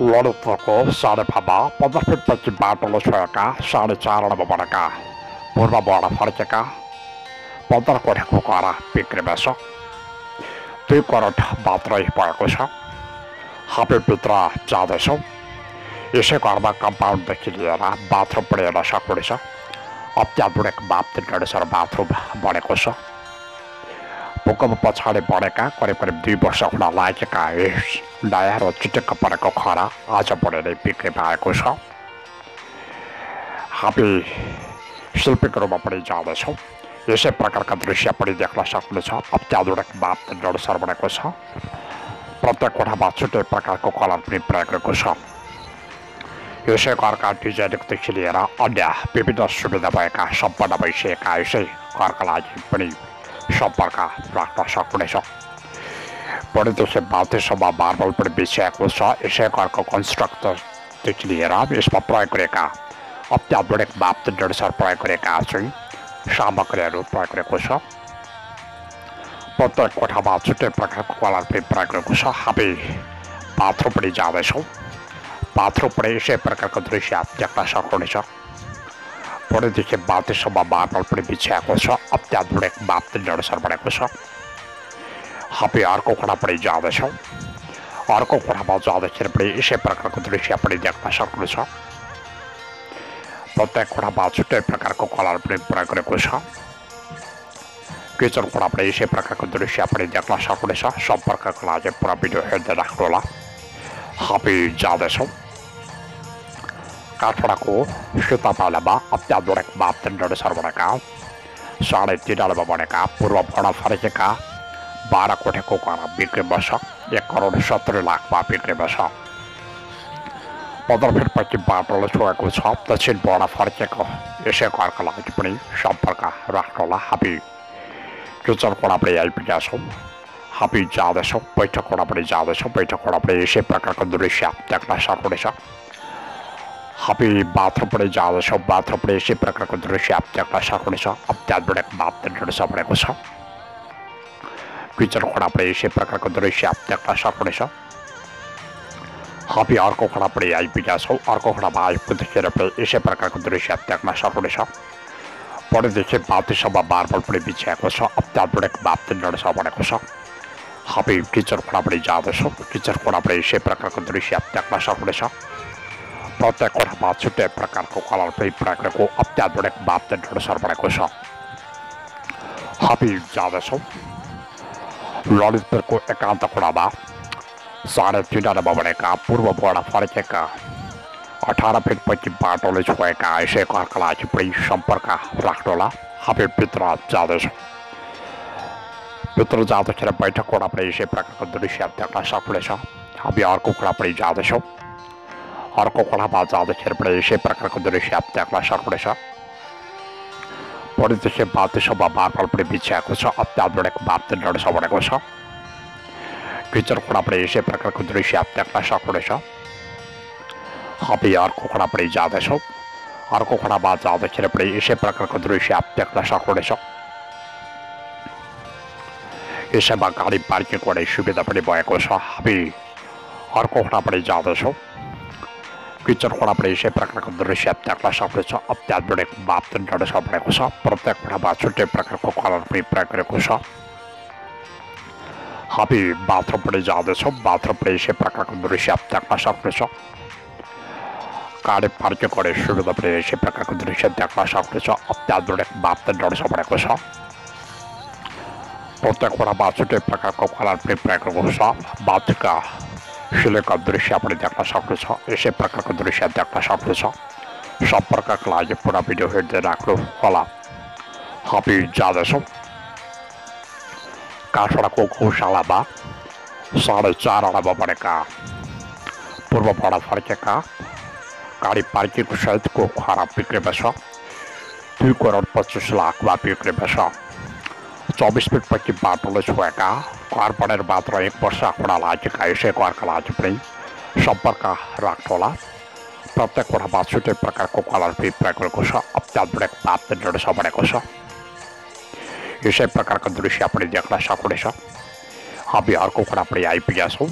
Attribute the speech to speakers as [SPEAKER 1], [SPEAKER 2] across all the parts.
[SPEAKER 1] ललितपुरको साँढेफामा 15 fit पछि बाटोले छोएका 4.5 आना बनेका पूर्वबाट फर्केका 15 कोठेको घर बिक्रीमा छ। 2 करोड मात्रै भएको छ। हामीभित्र जाँदैछौँ। यसै घरमा कम्पाउन्डदेखि लिएर बाथरुम पनि हेर्न सक्नुहुनेछ। अत्याधुनिक मापदण्ड अनुसार बाथरुम बनेको छ। भूकम्प पछाडि बनेका करिब 2 वर्ष हुन लागेका यस नयाँ र चिटिक्क परेको घर आज बढी नै बिक्रीमा आएको छ। हामी शिल्पीको रूपमा पनि जाँदैछौँ। यसै प्रकारका दृश्य पनि देख्न सक्नुहुन्छ। अत्याधुनिक मापदण्ड अनुसार बनेको छ। प्रत्येक कोठामा छुट्टै प्रकारको कलर पनि प्रयोग गरेको छ। यसै घरका डिजाइनिङदेखि लिएर अन्य विभिन्न सुविधा भएका सम्पन्न भइसकेका यसै घरका लागि पनि सम्पर्क राख्न सक्नुहुनेछ। बढीदेखि माथिसम्म मार्बल पनि बिछ्याएको छ। यसै घरको कन्स्ट्रक्टरदेखि लिएर यसमा प्रयोग गरेका अत्याधुनिक मापदण्ड अनुसार प्रयोग गरेका चाहिँ सामग्रीहरू प्रयोग गरेको छ। प्रत्येक कोठामा छुट्टै प्रकारको कलर पनि प्रयोग गरेको छ। हामी बाथरुम पनि जाँदैछौँ। बाथरुम पनि यसै प्रकारको दृश्य देख्न सक्नुहुनेछ। बढीदेखि माथिसम्म मार्बल पनि बिछ्याएको छ। अत्याधुनिक मापदण्ड अनुसार बनेको छ। हामी अर्को कोठा पनि जाँदैछौँ। अर्को कोठामा जाँदाखेरि पनि यसै प्रकारको दृश्य पनि देख्न सक्नुहुन्छ। प्रत्येक कोठामा छुट्टै प्रकारको कलर पनि प्रयोग गरेको छ। किचन कोठा पनि यसै प्रकारको दृश्य पनि देख्न सक्नुहुनेछ। सम्पर्कको लागि पुरा भिडियो हेर्दै राख्नुहोला। हामी जाँदैछौँ। काठमाडौँको सीतापालामा अत्याधुनिक मापदण्ड अनुसार बनेका 3.5 आनामा बनेका पूर्वबाट फर्केका 12 कोठेको घर बिक्रीमा छ। 1 करोड 70 लाखमा बिक्रीमा छ। 15 फिट पछि बाटोले छोएको छ। दक्षिणबाट फर्केको यसै घरका लागि पनि सम्पर्क राख्नुहोला। हामी किचन कोठा पनि आइपुगेका छौँ। हामी जाँदैछौँ। बैठक कोठा पनि जाँदैछौँ। बैठक कोठा पनि यसै प्रकारको दृश्य देख्न सक्नुहुनेछ। हामी बाथरुम पनि जाँदैछौँ। बाथरुम पनि यसै प्रकारको दृश्य देख्न सक्नुहुनेछ। अत्याधुनिक मापदण्ड अनुसार बनेको छ। किचन कोठा पनि यसै प्रकारको दृश्य देख्न सक्नुहुनेछ। हामी अर्को कोठा पनि आइपुगेका छौँ। अर्को कोठामा आइपुग्दाखेरि पनि यसै प्रकारको दृश्य देख्न सक्नुहुनेछ। बढीदेखि माथिसम्म मार्बल पनि बिछ्याएको छ। अत्याधुनिक मापदण्ड अनुसार बनेको छ। हामी किचन कोठा पनि जाँदैछौँ। किचन कोठा पनि यसै प्रकारको दृश्य देख्न सक्नुहुनेछ। प्रत्येक कोठामा छुट्टै प्रकारको कलर पनि प्रयोग गरेको अत्याधुनिक मापदण्ड अनुसार बनेको छ। हामी जाँदैछौँ। ललितपुरको एकान्त कोठामा 3.5 आनामा बनेका पूर्वबाट फर्केका 18 फिट पछि बाटोले छोएका यसै घरका लागि पनि सम्पर्क राख्नुहोला। हामी भित्र जाँदैछौँ। भित्र जाँदाखेरि बैठक कोठा पनि यसै प्रकारको दृश्य देख्न सक्नुहुनेछ। हामी अर्को कोठा पनि जाँदैछौँ। अर्को कोठामा जाँदाखेरि पनि यसै प्रकारको दृश्य देख्न सक्नुहुनेछ। बढीदेखि माथिसम्म मार्बल पनि बिछ्याएको छ। अत्याधुनिक मापदण्ड अनुसार बनेको छ। किचन कोठा पनि यसै प्रकारको दृश्य देख्न सक्नुहुनेछ। हामी अर्को कोठा पनि जाँदैछौँ। अर्को कोठामा जाँदाखेरि पनि यसै प्रकारको दृश्य देख्न सक्नुहुनेछ। यसैमा गाडी पार्किङ गर्ने सुविधा पनि भएको छ। हामी अर्को कोठा पनि जाँदैछौँ। किचन कोठा पनि यसै प्रकारको दृश्य देख्न सक्नुहुनेछ। अत्याधुनिक मापदण्ड अनुसार बनेको छ। प्रत्येक कोठामा छुट्टै प्रकारको कलर पनि प्रयोग गरेको छ। हामी बाथरुम पनि जाँदैछौँ। बाथरुम पनि यसै प्रकारको दृश्य देख्न सक्नुहुनेछ। गाडी पार्किङ गर्ने सुविधा पनि यसै प्रकारको दृश्य देख्न सक्नुहुनेछ। अत्याधुनिक मापदण्ड अनुसार बनेको छ। प्रत्येक कोठामा छुट्टै प्रकारको कलर पनि प्रयोग गरेको छ। माथिका सिलिङको दृश्य पनि देख्न सक्नुहुनेछ। यसै प्रकारको दृश्य देख्न सक्नुहुनेछ। सम्पर्कका लागि पुरा भिडियो हेर्दै राख्नु होला। हामी जाँदैछौँ। काठमाडौँको गौशालामा 4.5 आनामा बनेका पूर्वबाट फर्केका गाडी पार्किङ सहितको घर बिक्रीमा छ। 2 करोड 25 लाखमा बिक्रीमा छ। 24 फिट पछि बाटोले छोएका घर बनेर मात्र 1 वर्ष हुन लागेका यसै घरका लागि पनि सम्पर्क राख्नुहोला। प्रत्येक कोठामा छुट्टै प्रकारको कलर पनि प्रयोग गरेको छ। अत्याधुनिक मापदण्ड अनुसार बनेको छ। यसै प्रकारको दृश्य पनि देख्न सक्नुहुनेछ। हामी अर्को कोठा पनि आइपुगेका छौँ।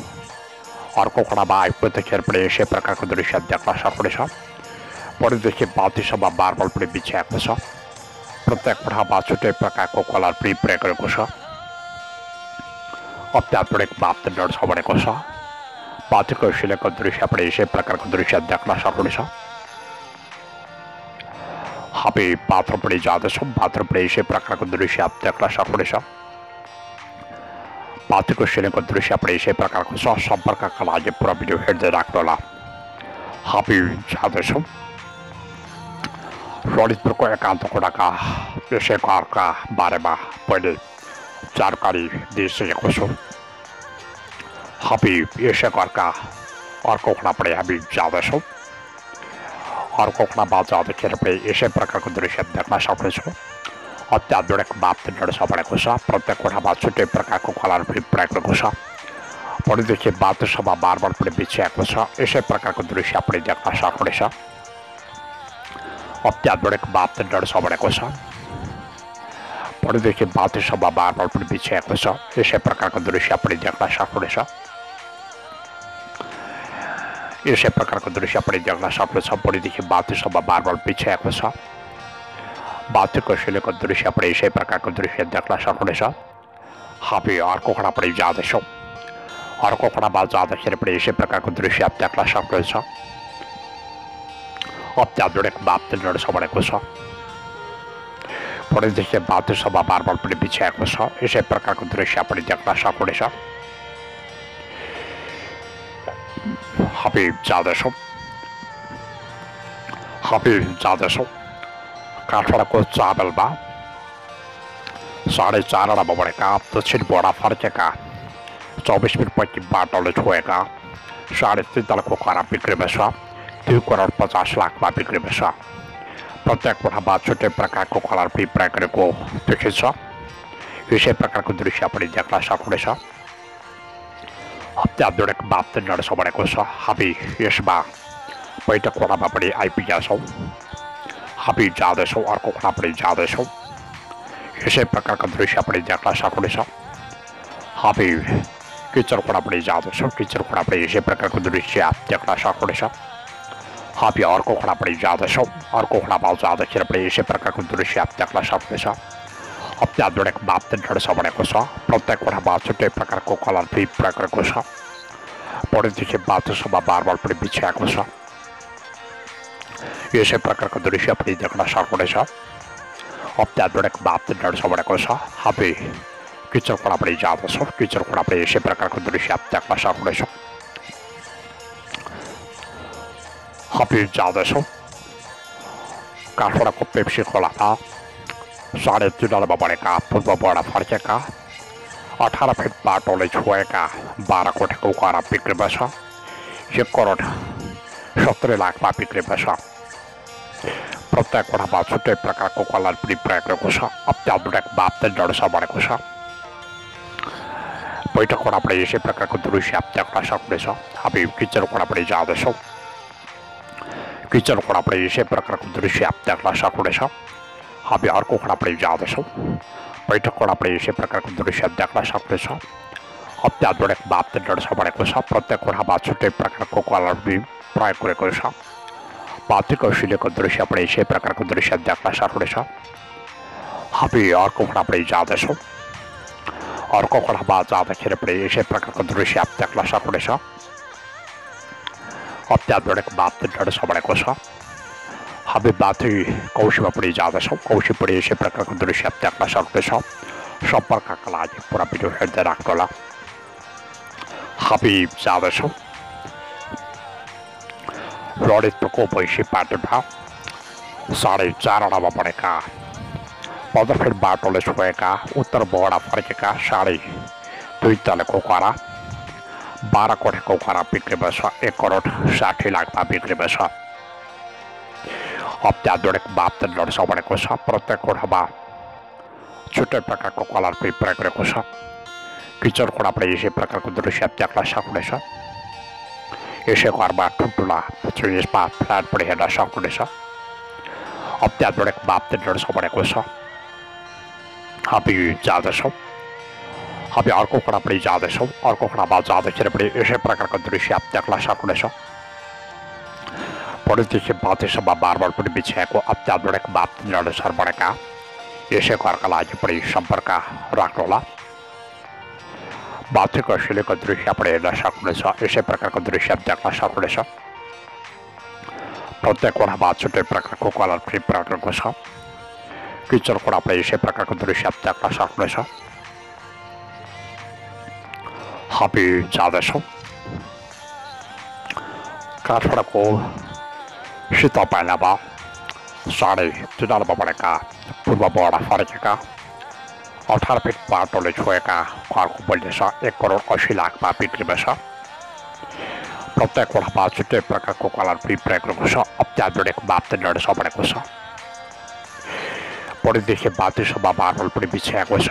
[SPEAKER 1] अर्को कडा आइपुग्दाखेरि पनि यसै प्रकारको दृश्य देख्न सक्नेछ। परिदेखि बातीसम्म मार्बल पनि बिछ्याएको छ। प्रत्येक कोठामा छुट्टै प्रकारको कलर पनि प्रयोग गरेको छ। अत्याधुनिक मापदण्ड छ भनेको छ। बाथको सिलेको दृश्य पनि यसै प्रकारको दृश्य देख्न सक्नेछ। हामी बाथरुम पनि जाँदैछौँ। बाथरुम पनि यसै प्रकारको दृश्य देख्न सक्नेछ। बाथको सिलेको दृश्य पनि यसै प्रकारको छ। सम्पर्कका लागि पुरा भिडियो हेर्दै राख्नुहोला। हामी जाँदैछौँ ललितपुरको एकान्त कोठाका यसै घरका बारेमा पहिले जानकारी दिइसकेको छु। हामी यसै घरका अर्को कोठा पनि हामी जाँदैछौँ। अर्को कोठामा जाँदाखेरि पनि यसै प्रकारको दृश्य देख्न सक्नेछौँ। अत्याधुनिक मापदण्ड छ भनेको छ। प्रत्येक कोठामा छुट्टै प्रकारको कलर पनि प्रयोग गरेको छ। परिदेखि बाथसम्म मार्बल पनि बिछ्याएको छ। यसै प्रकारको दृश्य पनि देख्न सक्नेछ। अत्याधुनिक मापदण्ड छ भनेको छ। परिदेखि बाथसम्म मार्बल पनि बिछ्याएको छ। यसै प्रकारको दृश्य पनि देख्न सक्नेछ। यसै प्रकारको दृश्य पनि देख्न सक्नेछ। परिदेखि बाथसम्म मार्बल बिछ्याएको छ। बाथको सिलेको दृश्य पनि यसै प्रकारको दृश्य देख्न सक्नेछ। हामी अर्को कोठा पनि जाँदैछौँ। अर्को कोठामा जाँदाखेरि पनि यसै प्रकारको दृश्य देख्न सक्नेछ। अत्याधुनिक मापदण्ड छ भनेको छ। परिदेखि बाथसम्म मार्बल पनि बिछ्याएको छ। यसै प्रकारको दृश्य पनि देख्न सक्नेछ। हामी जाँदैछौँ। काठमाडौँको चाबेलमा 4:30 बढेका दक्षिण बोडा फर्केका 24 मिनटपछि बाटोले छोएका 3.5 तलको करा बिक्रीमा छ। 2,50,00,000 बिक्रीमा छ। प्रत्येक कोठामा छुट्टै प्रकारको कलर पनि प्रयोग गरेको देखिन्छ। यसै प्रकारको दृश्य पनि देख्न सक्नेछ। अत्याधुनिक मापदण्ड छ भनेको छ। हामी यसमा बैठक कोठामा पनि आइपुगेका छौँ। हामी जाँदैछौँ। अर्को कोठा पनि जाँदैछौँ। यसै प्रकारको दृश्य पनि देख्न सक्नेछ। हामी किचन कोठा पनि जाँदैछौँ। किचन कोठा पनि यसै प्रकारको दृश्य देख्न सक्नेछ। हामी अर्को कोठा पनि जाँदैछौँ। अर्को कोठामा जाँदाखेरि पनि यसै प्रकारको दृश्य देख्न सक्नेछ। अत्याधुनिक मापदण्ड छ भनेको छ। प्रत्येक कोठामा छुट्टै प्रकारको कलर पनि प्रयोग गरेको छ। परिदेखि बाथसम्म मार्बल पनि बिछ्याएको छ। यसै प्रकारको दृश्य पनि देख्न सक्नेछ। अत्याधुनिक मापदण्ड छ भनेको छ। हामी किचन कोठा पनि जाँदैछौँ। किचन कोठा पनि यसै प्रकारको दृश्य देख्न सक्नेछ। हामी जाँदैछौँ। काठमाडौँको पेप्सी खोलामा 3:30 बढेका पूर्वबाट फर्केका 18 फिट बाटोले छोएका 12 कोठाको करा बिक्रीमा छ। 1,70,00,000 बिक्रीमा छ। प्रत्येक कोठामा छुट्टै प्रकारको कलर पनि प्रयोग गरेको छ। अत्याधुनिक मापदण्ड छ भनेको छ। बैठक कोठा पनि यसै प्रकारको दृश्य देख्न सक्नेछ। हामी किचन कोठा पनि जाँदैछौँ। किचन कोठा पनि यसै प्रकारको दृश्य देख्न सक्नेछ। हामी अर्को कोठा पनि जाँदैछौँ। बैठक कोठा पनि यसै प्रकारको दृश्य देख्न सक्नेछ। अत्याधुनिक मापदण्ड छ भनेको छ। प्रत्येक कोठामा छुट्टै प्रकारको कलर पनि प्रयोग गरेको छ। बाथको सिलेको दृश्य पनि यसै प्रकारको दृश्य देख्न सक्नेछ। हामी अर्को कोठा पनि जाँदैछौँ। अर्को कोठामा जाँदाखेरि पनि यसै प्रकारको दृश्य देख्न सक्नेछ। अत्याधुनिक मापदण्ड छ भनेको छ। हामी माथि कौशीमा पनि जाँदैछौँ। कौशी पनि यसै प्रकारको दृश्य देख्न सक्नेछ। सम्पर्कका लागि पुरा भिडियो हेर्दै राख्नुहोला। हामी जाँदैछौँ ललितपुरको भैँसी पाटनमा 4:30 बढेका 15 फिट बाटोले छोएका उत्तर बोडा फर्केका 2.5 तलको करा 12 कोठाको करा बिक्रीमा छ। 1,60,00,000 बिक्रीमा छ। अत्याधुनिक मापदण्ड छ भनेको छ। प्रत्येक कोठामा छुट्टै प्रकारको कलर पनि प्रयोग गरेको छ। किचन कोठा पनि यसै प्रकारको दृश्य देख्न सक्नेछ। यसै घरमा ठुल्ठुला फ्रिजमा फ्ल्याट पनि हेर्न सक्नेछ। अत्याधुनिक मापदण्ड छ भनेको छ। हामी जाँदैछौँ। हामी अर्को खडापट्टि जाँदैछौँ। अर्को खडामा जाँदाखेरि पनि यसै प्रकारको दृश्य आप देख्न सक्नुहुनेछ। पढेदेखि बाँधेसम्म मार्बल पनि बिछ्याएको अत्याधुनिक मापदण्ड अनुसार बनेका यसै घरका लागि पनि सम्पर्क राख्नुहोला। माथिको सिलेको दृश्य पनि हेर्न सक्नुहुनेछ। यसै प्रकारको दृश्य देख्न सक्नुहुनेछ। प्रत्येक कोठामा छुट्टै प्रकारको कलर पनि प्रयोग गरेको छ। किचन कोठा पनि यसै प्रकारको दृश्य देख्न सक्नुहुनेछ। हामी जाँदैछौँ काठमाडौँको शीतल पाइलामा 3.5 बनेका पूर्वबाट फर्केका 18 फिट बाटोले छोएका घरको मूल्य छ 1,80,00,000मा बिक्रीमा छ। प्रत्येक कोठामा छुट्टै प्रकारको कलर पनि प्रयोग गरेको छ। अत्याधुनिक मापदण्ड बनेको छ। पढेदेखि माथिसम्म मार्बल पनि बिछ्याएको छ।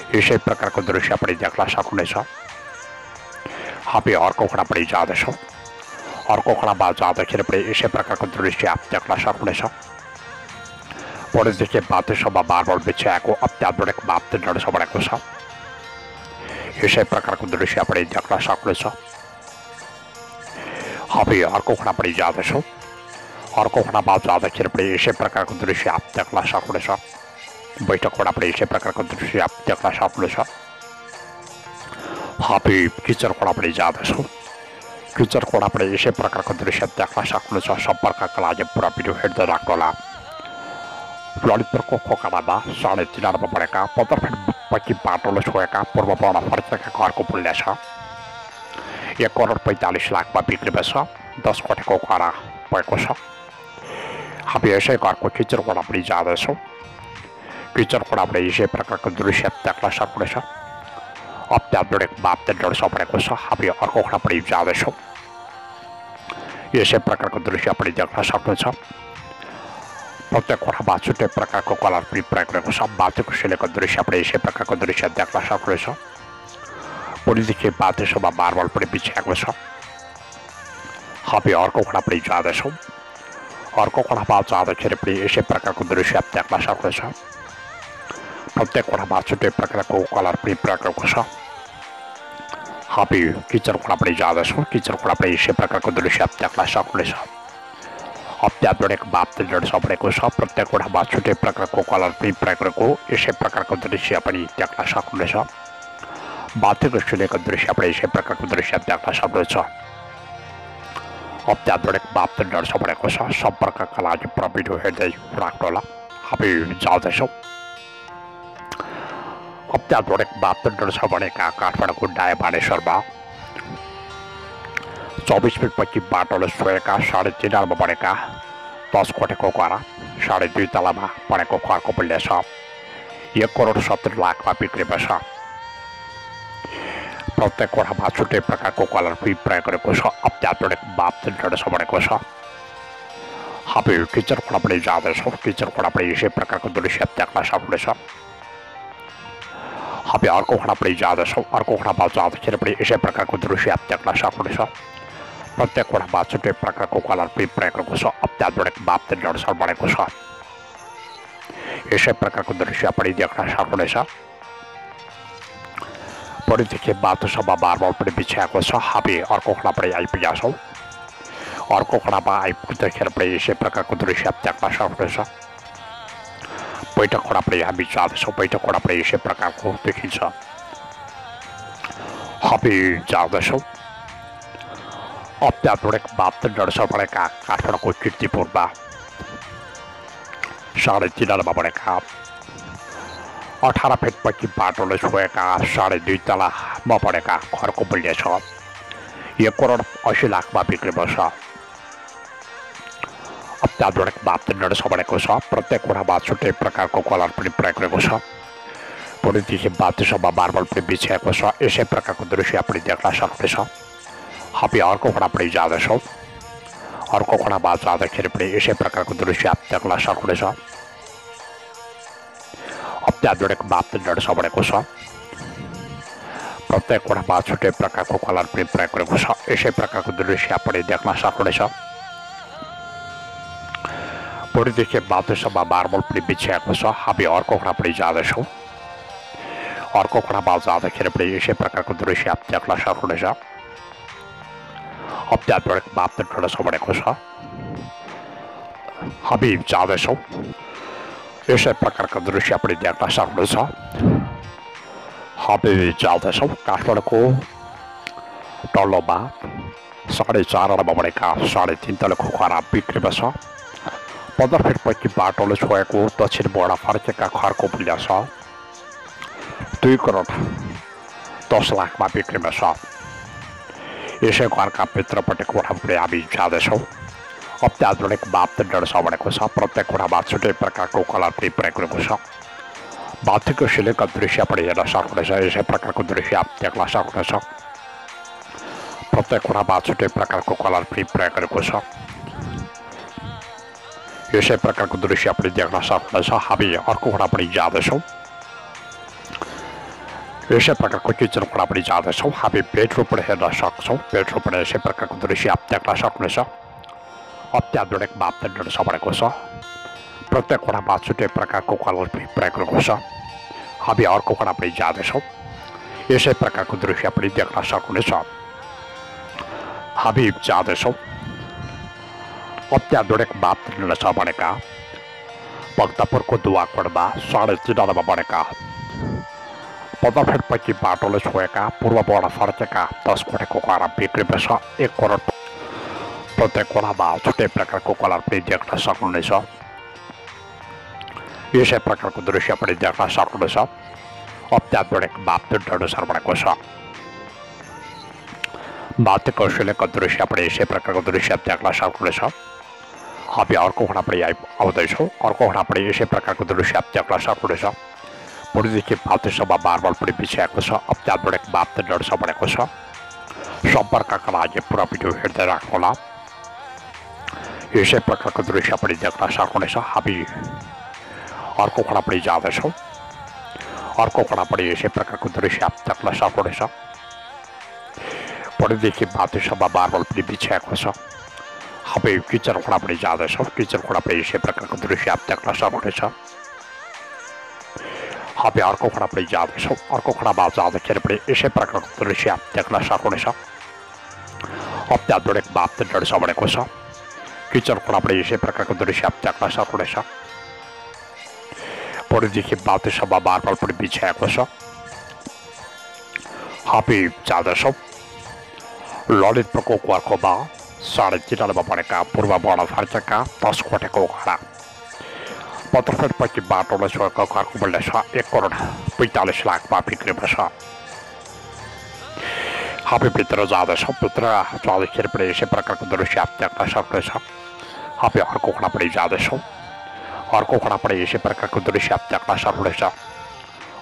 [SPEAKER 1] यसै प्रकारको दृश्य पनि देख्न सक्नुहुनेछ। हामी अर्को खडा पनि जाँदैछौँ। अर्को खडामा जाँदाखेरि पनि यसै प्रकारको दृश्य आप देख्न सक्नुहुनेछ। पढेदेखि माथिसम्म मार्बल बिछ्याएको अत्याधुनिक मापदण्ड बनेको छ। यसै प्रकारको दृश्य पनि देख्न सक्नुहुनेछ। हामी अर्को खडा पनि जाँदैछौँ। अर्को खडामा जाँदाखेरि पनि यसै प्रकारको दृश्य आप देख्न सक्नुहुनेछ। बैठक कोठा पनि यसै प्रकारको दृश्य आप देख्न सक्नुहुनेछ। हामी किचन कोठा पनि जाँदैछौँ। किचन कोठा पनि यसै प्रकारको दृश्य देख्न सक्नुहुनेछ। सम्पर्कका लागि पुरा भिडियो हेर्दै राख्नुहोला। ललितपुरको खोकाडामा 3.5 बनेका 15 फिट पछि बाटोले छोएका पूर्वबाट फर्केका घरको मूल्य छ 1,45,00,000मा बिक्रीमा छ। 10 कोठाको घर भएको छ। हामी यसै घरको किचन कोठा पनि जाँदैछौँ। किचन कोठा पनि यसै प्रकारको दृश्य देख्न सक्नुहुनेछ। अत्याधुनिक मापदण्ड बनेको छ। हामी अर्को खडा पनि जाँदैछौँ। यसै प्रकारको दृश्य पनि देख्न सक्नुहुन्छ। प्रत्येक कोठामा छुट्टै प्रकारको कलर पनि प्रयोग गरेको छ। माथिको सिलेको दृश्य पनि यसै प्रकारको दृश्य देख्न सक्नुहुनेछ। पुरीदेखि माथिसम्म मार्बल पनि बिछ्याएको छ। हामी अर्को खडा पनि जाँदैछौँ। अर्को कोठामा जाँदाखेरि पनि यसै प्रकारको दृश्य देख्न सक्नुहुनेछ। प्रत्येक कोठामा छुट्टै प्रकारको कलर पनि प्रयोग गरेको छ। हामी किचन कोठा पनि जाँदैछौँ। किचन कोठा पनि यसै प्रकारको दृश्य देख्न सक्नुहुनेछ। अत्याधुनिक मापदण्ड बनेको छ। प्रत्येक कोठामा छुट्टै प्रकारको कलर पनि प्रयोग गरेको यसै प्रकारको दृश्य पनि देख्न सक्नुहुनेछ। माथिको सिलेको दृश्य पनि यसै प्रकारको दृश्य देख्न सक्नुहुनेछ। अत्याधुनिक मापदण्ड बनेको छ। सम्पर्कका लागि पुरा भिडियो हेर्दै राख्नुहोला। हामी जाँदैछौँ। अत्याधुनिक मापदण्ड बनेका काठमाडौँको डायमानेश्वरमा 24 फिट पछि बाटोले छोएका 3.5 बनेका 10 कोठाको घर 2.5 तलामा बनेको घरको मूल्य छ 1,70,00,000मा बिक्रीमा छ। प्रत्येक कोठामा छुट्टै प्रकारको कलर पनि प्रयोग गरेको छ। अत्याधुनिक मापदण्ड बनेको छ। हामी किचन कोठा पनि जाँदैछौँ। किचन कोठा पनि यसै प्रकारको दृश्य देख्न सक्नुहुनेछ। हामी अर्को खडा पनि जाँदैछौँ। अर्को खडामा जाँदाखेरि पनि यसै प्रकारको दृश्य देख्न सक्नुहुनेछ। प्रत्येक कोठामा छुट्टै प्रकारको कलर पनि प्रयोग गरेको छ। अत्याधुनिक मापदण्ड बनेको छ। यसै प्रकारको दृश्य पनि देख्न सक्नुहुनेछ। पढेदेखि माथिसम्म मार्बल पनि बिछ्याएको छ। हामी अर्को खडा पनि आइपुगेका छौँ। अर्को खडामा आइपुग्दाखेरि पनि यसै प्रकारको दृश्य देख्न सक्नुहुनेछ। बैठक कोठा पनि हामी जाँदैछौँ। बैठक कोठा पनि यसै प्रकारको देखिन्छ। हामी जाँदैछौँ। अत्याधुनिक मापदण्ड बनेका काठमाडौँको कीर्तिपुरमा 3.5 बनेका 18 फिट पछि बाटोले छोएका 2.5 तलामा बनेका घरको मूल्य छ 1,80,00,000मा बिक्रीमा छ। अत्याधुनिक मापदण्ड बनेको छ। प्रत्येक कोठामा छुट्टै प्रकारको कलर पनि प्रयोग गरेको छ। पुरीदेखि माथिसम्म मार्बल पनि बिछ्याएको छ। यसै प्रकारको दृश्य पनि देख्न सक्नुहुनेछ। हामी अर्को खडा पनि जाँदैछौँ। अर्को खडामा जाँदाखेरि पनि यसै प्रकारको दृश्य देख्न सक्नुहुनेछ। अत्याधुनिक मापदण्ड बनेको छ। प्रत्येक कोठामा छुट्टै प्रकारको कलर पनि प्रयोग गरेको छ। यसै प्रकारको दृश्य पनि देख्न सक्नुहुनेछ। पुरीदेखि माथिसम्म मार्बल पनि बिछ्याएको छ। हामी अर्को खडा पनि जाँदैछौँ। अर्को कोठामा जाँदाखेरि पनि यसै प्रकारको दृश्य देख्न सक्नुहुनेछ। अत्याधुनिक मापदण्ड बनेको छ। हामी जाँदैछौँ, यसै प्रकारको दृश्य पनि देख्न सक्नुहुन्छ। हामी जाँदैछौँ काठमाडौँको तल्लोमा 4.5 आनामा बनेका 3.5 तले खरा बिक्रीमा छ। 15 फिट पछि बाटोले छोएको दक्षिणबाट फर्केका घरको मूल्य छ 2 करोड 10 लाखमा बिक्रीमा छ। यसै घरका भित्रपट्टि कोठामा हामी जाँदैछौँ। अत्याधुनिक मापदण्ड बनेको छ। प्रत्येक कोठामा छुट्टै प्रकारको कलर पनि प्रयोग गरेको छ। माथिको सिलिङको दृश्य पनि हेर्न सक्नुहुनेछ। यसै प्रकारको दृश्य देख्न सक्नुहुनेछ। प्रत्येक कोठामा छुट्टै प्रकारको कलर पनि प्रयोग गरेको छ। यसै प्रकारको दृश्य पनि देख्न सक्नुहुनेछ। हामी अर्को कोठा पनि जाँदैछौँ। यसै प्रकारको किचन कोठा पनि जाँदैछौँ। हामी बेडरुम पनि हेर्न सक्छौँ। बेडरुम पनि यसै प्रकारको दृश्य देख्न सक्नुहुनेछ। अत्याधुनिक मापदण्ड बनेको छ। प्रत्येक कोठामा छुट्टै प्रकारको कलर पनि प्रयोग गरेको छ। हामी अर्को कोठा पनि जाँदैछौँ। यसै प्रकारको दृश्य पनि देख्न सक्नुहुनेछ। हामी जाँदैछौँ। अत्याधुनिक मापदण्ड बनेका भक्तपुरको दुवाकोटमा 3.5 आनामा बनेका 15 फिट पछि बाटोले छोएका पूर्वबाट फर्केका 10 कोठेको घर बिक्रीमा छ 1 करोड। प्रत्येक कोठामा छुट्टै प्रकारको कलर पनि देख्न सक्नुहुनेछ। यसै प्रकारको दृश्य पनि देख्न सक्नुहुनेछ। अत्याधुनिक मापदण्ड अनुसार बनेको छ। माथिको सिलिङको दृश्य पनि यसै प्रकारको दृश्य देख्न सक्नुहुनेछ। हामी अर्को कोठा पनि आउँदैछौँ। अर्को कोठा पनि यसै प्रकारको दृश्य देख्न सक्नुहुनेछ। मुनिदेखि माथिसम्म मार्बल पनि बिछाएको छ। अत्याधुनिक मापदण्ड बनेको छ। सम्पर्कका लागि पुरा भिडियो हेर्दै राख्नुहोला। यसै प्रकारको दृश्य पनि देख्न सक्नुहुनेछ। हामी अर्को कोठा पनि जाँदैछौँ। अर्को कोठा पनि यसै प्रकारको दृश्य देख्न सक्नुहुनेछ। मुनिदेखि माथिसम्म मार्बल पनि बिछाएको छ। हामी किचन कोठा पनि जाँदैछौँ। किचन कोठा पनि यसै प्रकारको दृश्य देख्न सक्नुहुनेछ। हामी अर्को कोठा पनि जाँदैछौँ। अर्को कोठामा जाँदाखेरि पनि यसै प्रकारको दृश्य देख्न सक्नुहुनेछ। अत्याधुनिक मापदण्ड बनेको छ। किचन कोठा पनि यसै प्रकारको दृश्य देख्न सक्नुहुनेछ। मुनिदेखि माथिसम्म मार्बल पनि बिछाएको छ। हामी जाँदैछौँ। ललितपुरको घरकोमा 3.5 आनामा बनेका पूर्वबाट फर्केका 10 कोठेको घर 15 फिट पछि बाटोले छोएको घरको मूल्य छ 1 करोड 45 लाखमा बिक्रीमा छ। हामी भित्र जाँदैछौँ। भित्र जाँदाखेरि पनि यसै प्रकारको दृश्य देख्न सक्नुहुनेछ। हामी अर्को कोठा पनि जाँदैछौँ। अर्को कोठा पनि यसै प्रकारको दृश्य देख्न सक्नुहुनेछ।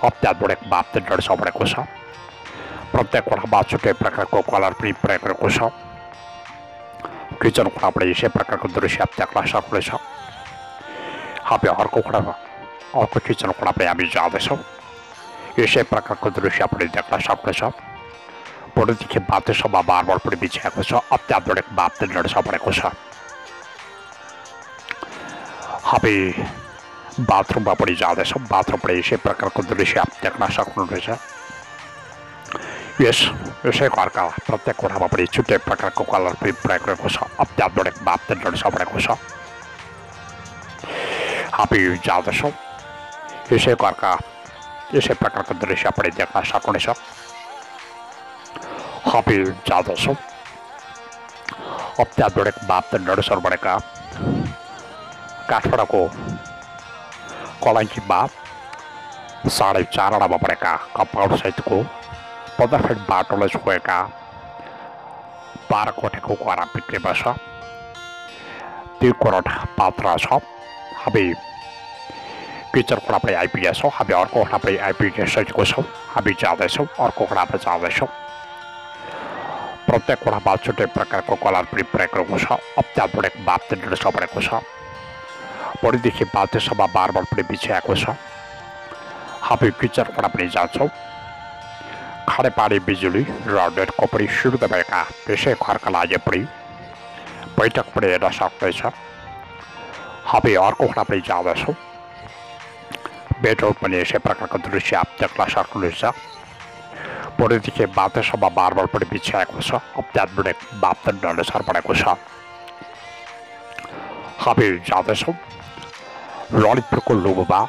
[SPEAKER 1] अत्याधुनिक मापदण्ड बनेको छ। प्रत्येक कोठामा छुट्टै प्रकारको कलर पनि प्रयोग गरेको छ। किचन कोठा पनि यसै प्रकारको दृश्य देख्न सक्नुहुनेछ। हामी अर्को किचन कोठा पनि हामी जाँदैछौँ। यसै प्रकारको दृश्य पनि देख्न सक्नुहुनेछ। मुनिदेखि माथिसम्म मार्बल पनि बिछाएको छ। अत्याधुनिक मापदण्ड बनेको छ। हामी बाथरुममा पनि जाँदैछौँ। बाथरुम पनि यसै प्रकारको दृश्य देख्न सक्नुहुनेछ। यसै घरका प्रत्येक कोठामा पनि छुट्टै प्रकारको कलर पनि प्रयोग गरेको छ। अत्याधुनिक मापदण्ड बनेको छ। हामी जाँदैछौँ। यसै घरका यसै प्रकारको दृश्य पनि देख्न सक्नुहुनेछ। हामी जाँदैछौँ। अत्याधुनिक मापदण्ड बनेका काठमाडौँको कलङ्कीमा 4.5 आनामा बनेका कम्पाउन्ड सहितको 15 फिट बाटोले छोएका 12 कोठेको घर बिक्रीमा छ 2 करोड 5 लाख छ। हामी किचन कोठा पनि आइपुगेका छौँ। हामी अर्को कोठा पनि आइपुगिसकेको छौँ। हामी जाँदैछौँ। अर्को कोठामा जाँदैछौँ। प्रत्येक कोठामा छुट्टै प्रकारको कलर पनि प्रयोग गरेको छ। अत्याधुनिक मापदण्ड बनेको छ। मुनिदेखि माथिसम्म मार्बल पनि बिछाएको छ। हामी किचन कोठा पनि जान्छौँ। खानेपानी बिजुली र नेटको पनि सुविधा भएका यसै घरका लागि पनि बैठक पनि हेर्न सक्दैछ। हामी अर्को कोठा पनि जाँदैछौँ। बेडरूम पनि यसै प्रकारको दृश्य आप देख्न सक्नुहुनेछ। परिधिको बाध्यसम्म मार्बल पनि बिछ्याएको छ, अत्याधुनिक मापदण्ड अनुसार बनेको छ। हामी जाँदैछौँ ललितपुरको लुबुमा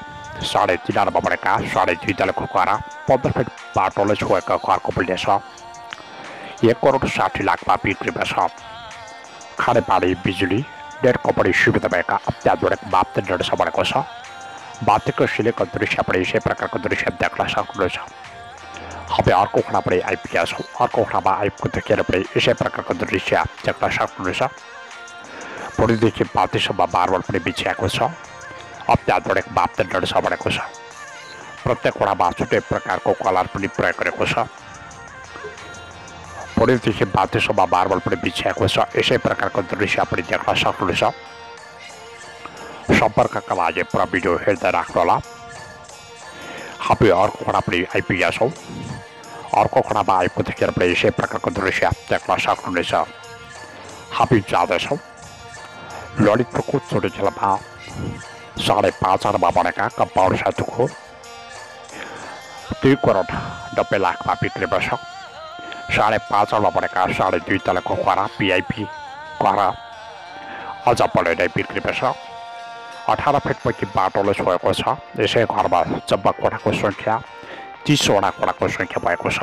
[SPEAKER 1] 3.5 आनामा बनेका 2.5 तले खोकारा 15 फिट बाटोले छोएका घरको मूल्य छ 1,60,00,000मा बिक्रीमा छ। खानेपानी, बिजुली, नेट कम्पनी सुविधा भएका अत्याधुनिक मापदण्ड अनुसार बनेको छ। माथिको सिलेको दृश्य पनि यसै प्रकारको दृश्य देख्न सक्नुहुनेछ। हामी अर्को खडा पनि आइपुगेका छौँ। अर्को खडामा आइपुग्दाखेरि पनि यसै प्रकारको दृश्य देख्न सक्नुहुनेछ। पुरीदेखि माथिसम्म मार्बल पनि बिछ्याएको छ, अत्याधुनिक मापदण्ड अनुसार बनेको छ। प्रत्येक खडामा छुट्टै प्रकारको कलर पनि प्रयोग गरेको छ। पुरीदेखि माथिसम्म मार्बल पनि बिछ्याएको छ, यसै प्रकारको दृश्य पनि देख्न सक्नुहुनेछ। सम्पर्कका लागि पुरा भिडियो हेर्दै राख्नुहोला। हामी अर्को खडा पनि आइपुगेका छौँ। अर्को खडामा आइपुग्दाखेरि पनि यसै प्रकारको दृश्य देख्न सक्नुहुनेछ। हामी जाँदैछौँ ललितपुरको चोटीखेलमा 5.5 आनामा बनेका कम्पाउन्ड सेतुको 2,90,00,000मा बिक्रीमा छ। 5.5 आनामा बनेका 2.5 तलेको घर पिआइपी घर अझ बढी नै बिक्रीमा छ। 18 फिटपछि बाटोले छोएको छ। यसै घरमा जम्मा कोठाको सङ्ख्या 30वटा कोठाको सङ्ख्या भएको छ।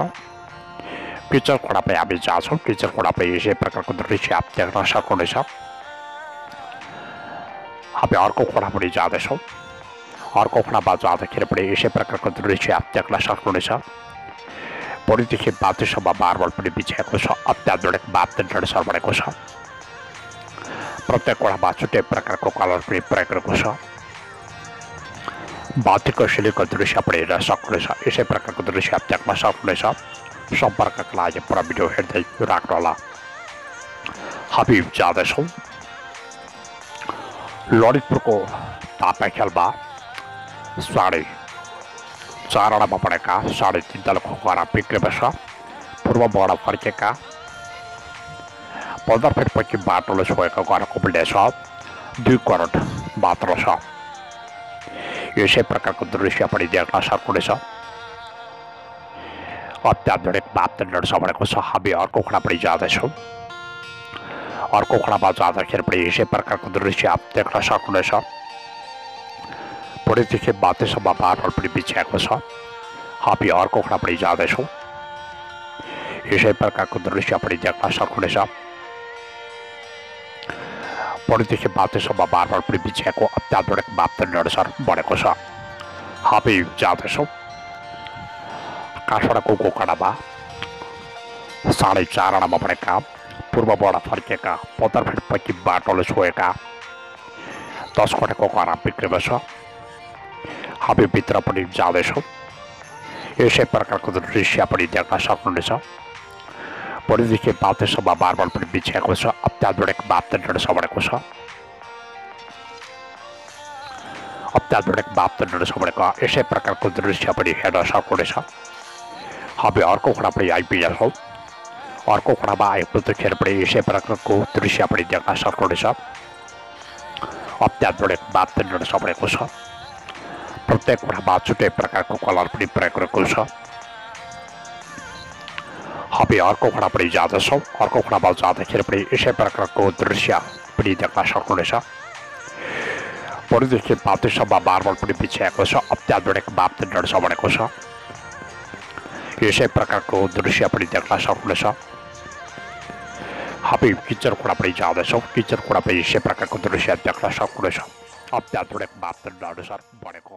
[SPEAKER 1] किचन कोठामा हामी जान्छौँ। किचन कोठामा यसै प्रकारको दृश्य आप देख्न सक्नुहुनेछ। हामी अर्को कोठा पनि जाँदैछौँ। अर्को कोठामा जाँदाखेरि पनि यसै प्रकारको दृश्य आप देख्न सक्नुहुनेछ। परिधिदेखि माथिसम्म मार्बल पनि बिछ्याएको छ, अत्याधुनिक मापदण्ड अनुसार बनेको छ। प्रत्येक कोठामा छुट्टै प्रकारको कलर पनि प्रयोग गरेको छ। माथिको सिलिङको दृश्य पनि हेर्न सक्नुहुनेछ। यसै प्रकारको दृश्य आप देख्न सक्नुहुनेछ। सम्पर्कका लागि पुरा भिडियो हेर्दै राख्नुहोला। हामी जाँदैछौँ ललितपुरको तापाखेलमा 4.5 आनामा बनेका 3.5 तलेको घर बिक्रीमा छ। पूर्वबाट फर्केका 15 फिटपछि बाटोले छोएका घरको मूल्य छ 2 करोड मात्र छ। यसै प्रकारको दृश्य पनि देख्न सक्नुहुनेछ। अत्याधुनिक मापदण्ड अनुसार बनेको छ। हामी अर्को खडा पनि जाँदैछौँ। अर्को खडामा जाँदाखेरि पनि यसै प्रकारको दृश्य आप देख्न सक्नुहुनेछ। पुरीदेखि माथिसम्म मार्बल पनि बिछ्याएको छ। हामी अर्को खडा पनि जाँदैछौँ। यसै प्रकारको दृश्य पनि देख्न सक्नुहुनेछ। पुरीदेखि माथिसम्म मार्बल पनि बिछ्याएको अत्याधुनिक मापदण्ड अनुसार बनेको छ। हामी जाँदैछौँ काठमाडौँको गोकर्णमा 4.5 आनामा बनेका पूर्वबाट फर्केका 15 फिटपछि बाटोले छोएका 10 कोठाको घर बिक्रीमा छ। हामी भित्र पनि जाँदैछौँ। यसै प्रकारको दृश्य पनि देख्न सक्नुहुनेछ। परिधिदेखि माथिसम्म मार्बल पनि बिछ्याएको छ, अत्याधुनिक मापदण्ड अनुसार बनेको छ। अत्याधुनिक मापदण्ड अनुसार बनेको यसै प्रकारको दृश्य पनि हेर्न सक्नुहुनेछ। हामी अर्को खडा पनि आइपुगेका छौँ। अर्को खडामा आइपुग्दाखेरि पनि यसै प्रकारको दृश्य पनि देख्न सक्नुहुनेछ। अत्याधुनिक मापदण्ड अनुसार बनेको छ। प्रत्येक खडामा छुट्टै प्रकारको कलर पनि प्रयोग गरेको छ। हामी अर्को खडा पनि जाँदैछौँ। अर्को खडामा जाँदाखेरि पनि यसै प्रकारको दृश्य पनि देख्न सक्नुहुनेछ। परिधिदेखि माथिसम्म मार्बल पनि बिछ्याएको छ, अत्याधुनिक मापदण्ड अनुसार बनेको छ। यसै प्रकारको दृश्य पनि देख्न सक्नुहुनेछ। हामी किचन कोठा पनि जाँदैछौँ। किचन कोठा पनि यसै प्रकारको दृश्य देख्न सक्नुहुनेछ। अत्याधुनिक मापदण्ड अनुसार बनेको